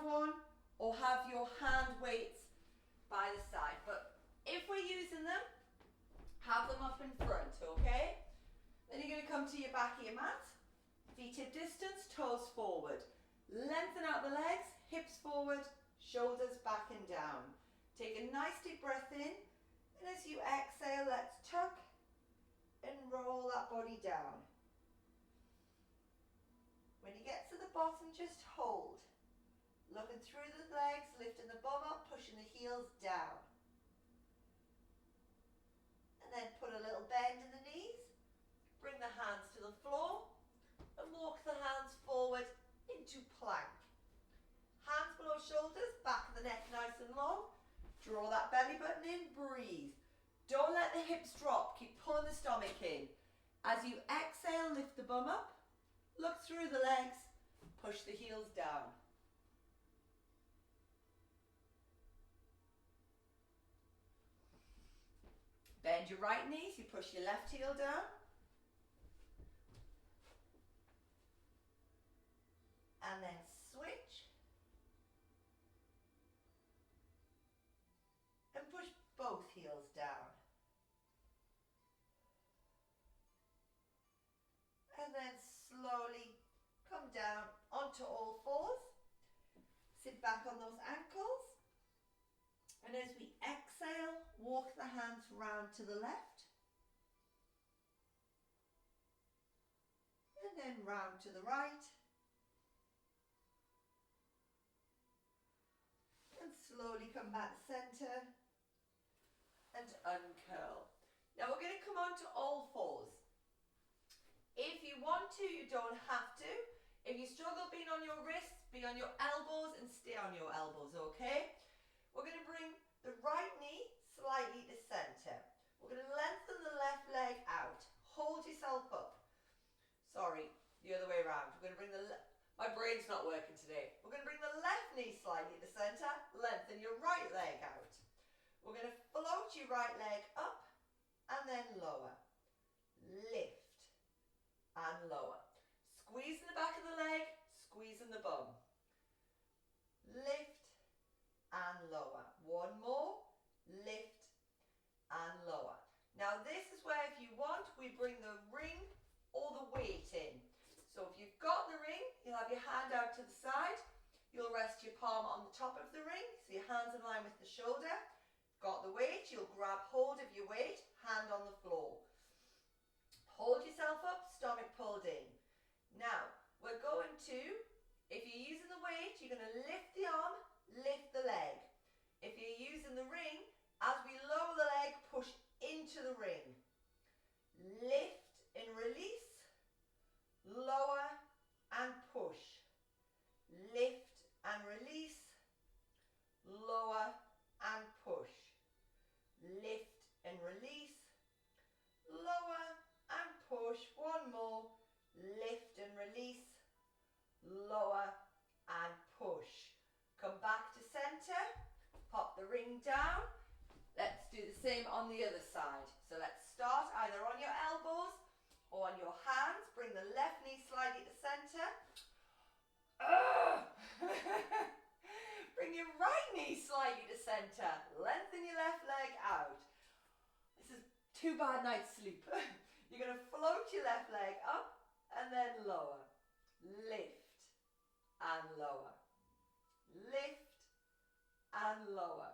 have one, or have your hand weights by the side. But if we're using them, have them up in front, okay? Then you're going to come to your back of your mat, feet hip distance, toes forward. Lengthen out the legs, hips forward, shoulders back and down. Take a nice deep breath in, and as you exhale, let's tuck and roll that body down. When you get to the bottom, just hold. Looking through the legs, lifting the bum up, pushing the heels down. And then put a little bend in the knees. Bring the hands to the floor and walk the hands forward into plank. Hands below shoulders, back of the neck nice and long. Draw that belly button in, breathe. Don't let the hips drop, keep pulling the stomach in. As you exhale, lift the bum up, look through the legs, push the heels down. Bend your right knees, you push your left heel down. And then switch. And push both heels down. And then slowly come down onto all fours. Sit back on those ankles. And as we exhale, walk the hands round to the left. And then round to the right. And slowly come back center and uncurl. Now we're going to come on to all fours. If you want to, you don't have to. If you struggle being on your wrists, be on your elbows and stay on your elbows, okay? We're going to bring the right knee slightly to center. We're going to lengthen the left leg out. Hold yourself up. Sorry, the other way around. We're going to bring my brain's not working today. We're going to bring the left knee slightly to center. Lengthen your right leg out. We're going to float your right leg up and then lower. Lift and lower. Squeeze in the back of the leg, squeeze in the bum. Lift and lower. One more. Lift and lower. Now this is where, if you want, we bring the ring or the weight in. So if you've got the ring, you'll have your hand out to the side. You'll rest your palm on the top of the ring, so your hand's in line with the shoulder. Got the weight, you'll grab hold of your weight, hand on the floor. Hold yourself up, stomach pulled in. Now, we're going to, if you're using the weight, you're going to lift the arm, lift the leg. If you're using the ring, as we lower the leg, push into the ring. Lift and release. Lower and push. Lift and release. Lower and push. Lift and release. Lower and push. One more. Lift and release. Lower and push. Come back to center. Pop the ring down. Let's do the same on the other side. So let's start either on your elbows or on your hands. Bring the left knee slightly to center. Bring your right knee slightly to center. Lengthen your left leg out. This is 2 bad nights sleep. You're going to float your left leg up and then lower. Lift and lower. Lift and lower.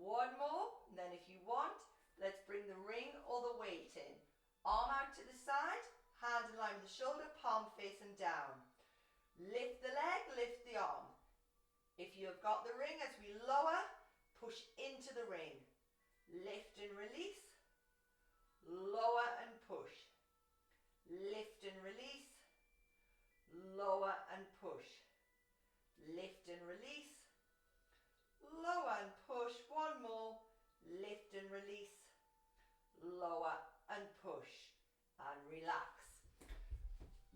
One more, and then if you want, let's bring the ring or the weight in. Arm out to the side, hand in line with the shoulder, palm facing down. Lift the leg, lift the arm. If you have got the ring, as we lower, push into the ring. Lift and release. Lower and push. Lift and release. Lower and push. Lift and release. Lower and push. One more. Lift and release. Lower and push. And relax.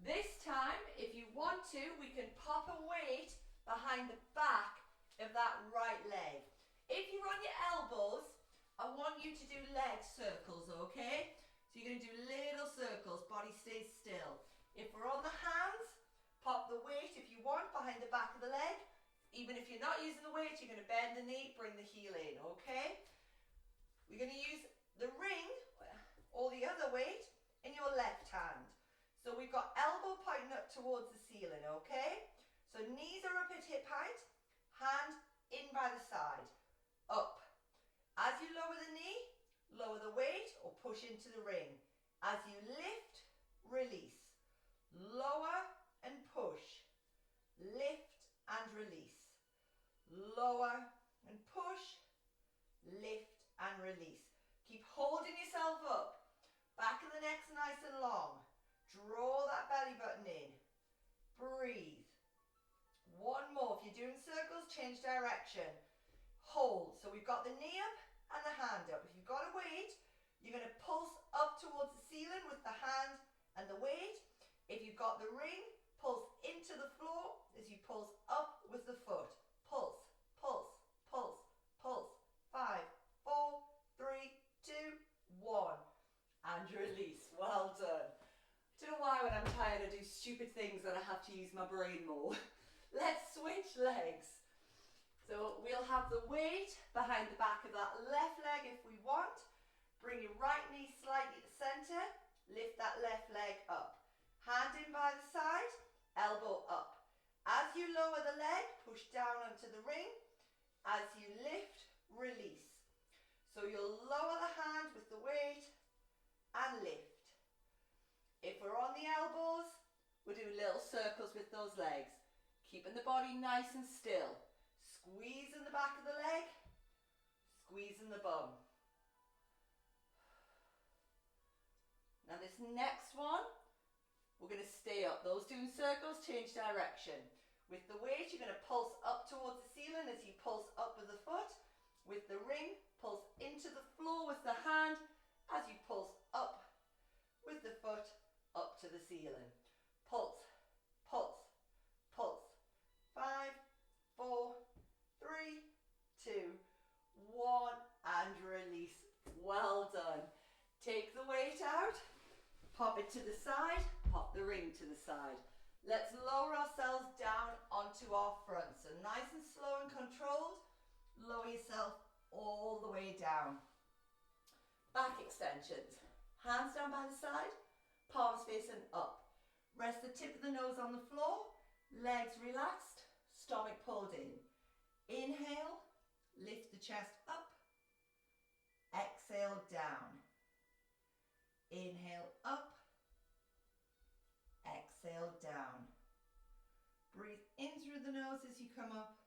This time, if you want to, we can pop a weight behind the back of that right leg. If you're on your elbows, I want you to do leg circles, okay? So you're going to do little circles, body stays still. If we're on the hands, pop the weight, if you want, behind the back of the leg. Even if you're not using the weight, you're going to bend the knee, bring the heel in, okay? We're going to use the ring or the other weight in your left hand. So we've got elbow pointing up towards the ceiling, okay? So knees are up at hip height, hand in by the side, up. As you lower the knee, lower the weight or push into the ring. As you lift, release. Lower and push. Lift and release. Lower and push. Lift and release. Keep holding yourself up. Back of the neck's nice and long. Draw that belly button in. Breathe. One more. If you're doing circles, change direction. Hold. So we've got the knee up and the hand up. If you've got a weight, you're going to pulse up towards the ceiling with the hand and the weight. If you've got the ring, pulse into the floor as you pulse up with the foot. Pulse, pulse, pulse, pulse. 5, 4, 3, 2, 1. And release. Well done. I don't know why when I'm tired I do stupid things that I have to use my brain more. Let's switch legs. So we'll have the weight behind the back of that left leg if we want. Bring your right knee slightly to center. Lift that left leg up. Hand in by the side, elbow up. As you lower the leg, push down onto the ring. As you lift, release. So you'll lower the hand with the weight and lift. If we're on the elbows, we're doing little circles with those legs. Keeping the body nice and still. Squeezing the back of the leg, squeezing the bum. Now this next one, we're going to stay up. Those doing circles, change direction. With the weight, you're going to pulse up towards the ceiling as you pulse up with the foot. With the ring, pulse into the floor with the hand as you pulse up with the foot up to the ceiling. Pulse, pulse, pulse. 5, 4, 3, 2, 1, and release. Well done. Take the weight out, pop it to the side, pop the ring to the side. Let's lower ourselves down onto our front. So nice and slow and controlled. Lower yourself all the way down. Back extensions. Hands down by the side, palms facing up. Rest the tip of the nose on the floor, legs relaxed, stomach pulled in. Inhale, lift the chest up. Exhale, down. Inhale, up. Exhale, down. Breathe in through the nose as you come up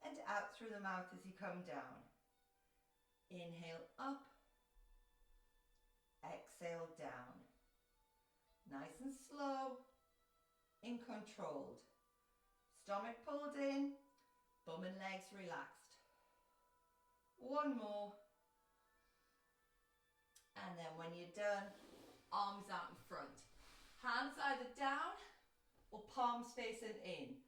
and out through the mouth as you come down. Inhale, up. Exhale, down. Nice and slow, in controlled. Stomach pulled in, bum and legs relaxed. One more. And then when you're done, arms out in front. Hands either down or palms facing in.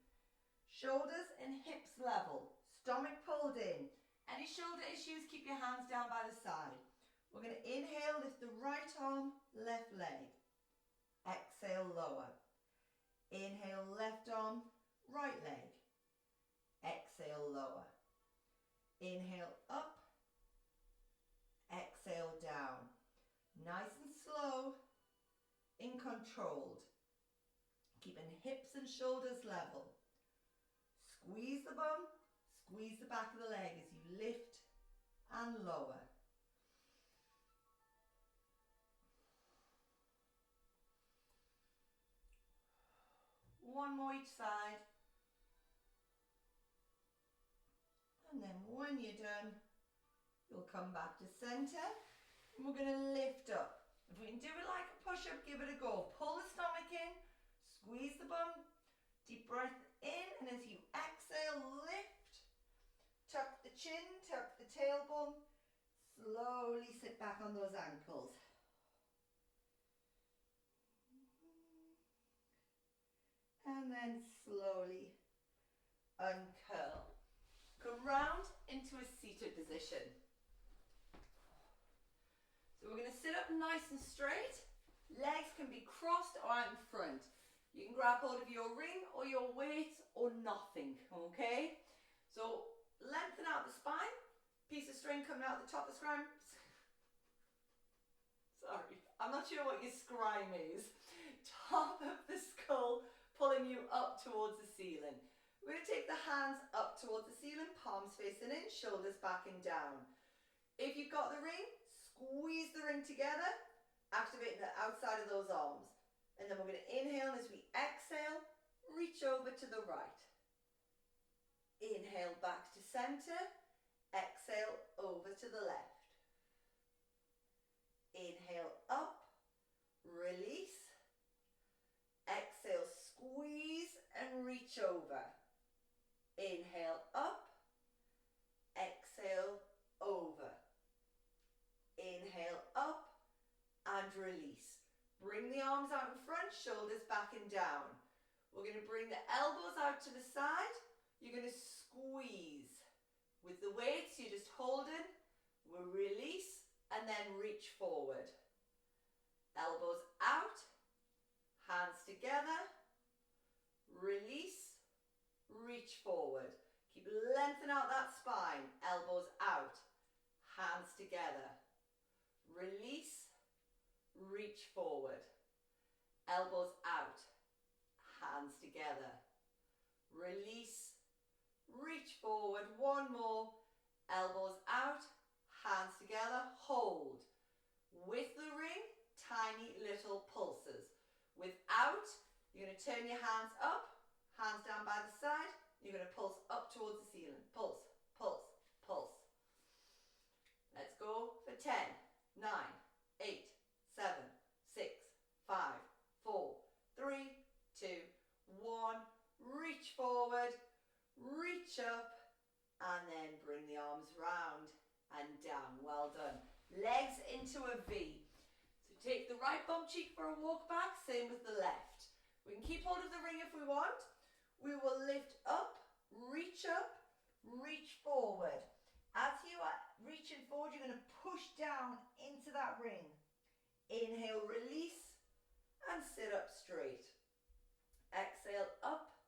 Shoulders and hips level. Stomach pulled in. Any shoulder issues, keep your hands down by the side. We're going to inhale, lift the right arm, left leg. Exhale, lower. Inhale, left arm, right leg. Exhale, lower. Inhale, up. Exhale, down. Nice and slow, in controlled. Keeping hips and shoulders level. Squeeze the bum, squeeze the back of the leg as you lift and lower. One more each side. And then when you're done, you'll come back to center and we're going to lift up. If we can do it like a push-up, give it a go. Pull the stomach in, squeeze the bum, deep breath in, and as you exhale, lift. Tuck the chin, tuck the tailbone, slowly sit back on those ankles. And then slowly uncurl. Come round into a seated position. So we're going to sit up nice and straight. Legs can be crossed or out in front. You can grab hold of your ring or your weights or nothing, okay? So lengthen out the spine, piece of string coming out the top of the spine. Sorry, I'm not sure what your scrime is. Top of the skull pulling you up towards the ceiling. We're going to take the hands up towards the ceiling, palms facing in, shoulders back and down. If you've got the ring, squeeze the ring together, activating the outside of those arms. And then we're going to inhale, and as we exhale, reach over to the right. Inhale back to center, exhale over to the left. Inhale up, release. Exhale, squeeze and reach over. Inhale up, exhale over. Inhale up and release. Bring the arms out in front, shoulders back and down. We're going to bring the elbows out to the side. You're going to squeeze. With the weights, you're just holding. We'll release and then reach forward. Elbows out, hands together, release, reach forward. Keep lengthening out that spine. Elbows out, hands together, release, reach forward. Elbows out, hands together, release, reach forward. One more. Elbows out, hands together, hold. With the ring, tiny little pulses. Without, you're going to turn your hands up, hands down by the side. You're going to pulse up towards the ceiling. Pulse, pulse, pulse. Let's go for 10, 9, 8, 7, 6, 5, 4, 3, 2, 1. Reach forward, reach up, and then bring the arms round and down. Well done. Legs into a V. So take the right bum cheek for a walk back, same with the left. We can keep hold of the ring if we want. We will lift up, reach forward. As you are reaching forward, you're going to push down into that ring. Inhale, release, and sit up straight. Exhale, up,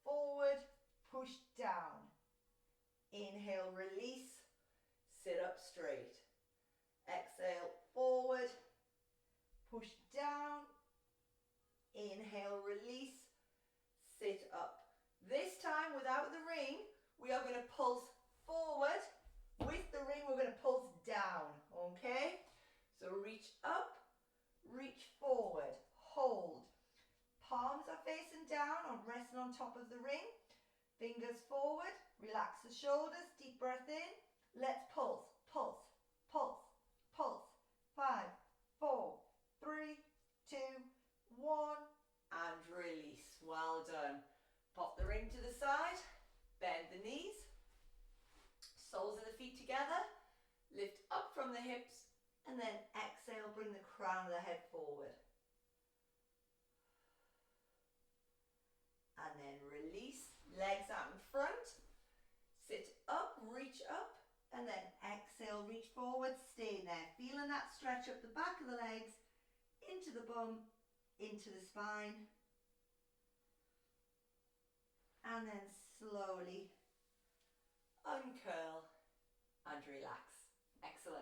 forward, push down. Inhale, release, sit up straight. Exhale, forward, push down. Inhale, release, sit up. This time, without the ring, we are going to pulse forward. With the ring, we're going to pulse down, okay? So reach up, reach forward, hold. Palms are facing down or resting on top of the ring. Fingers forward, relax the shoulders, deep breath in. Let's pulse, pulse, pulse, pulse. 5, 4, 3, 2, 1, and release. Well done. Pop the ring to the side, bend the knees, soles of the feet together, lift up from the hips, and then exhale, bring the crown of the head forward. And then release, legs out in front, sit up, reach up, and then exhale, reach forward, stay there. Feeling that stretch up the back of the legs, into the bum, into the spine. And then slowly uncurl and relax. Excellent.